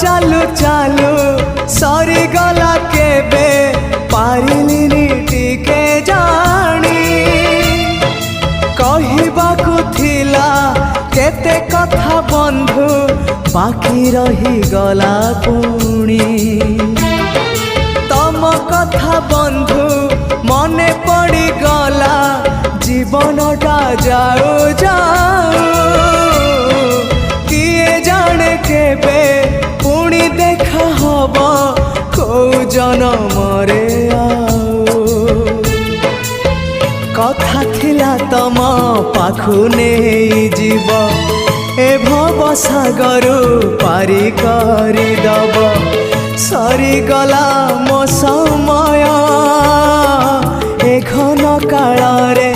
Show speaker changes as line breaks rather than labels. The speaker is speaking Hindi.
चालू चालू सरीगला केबे पारिलिनी टिके जानी कहिबाकु थिला केते कथा बंधु बाकी रही गला पुणी तम कथा बंधु मने पड़ी गला जीवनटा जाऊ जाऊ किए जाने केबे पुणी देखा हब को जनमरे कथा थिला तम पाखु नहीं जीव ए भव सागरु पारी करी दब सरीगला मो समय ए घन काल रे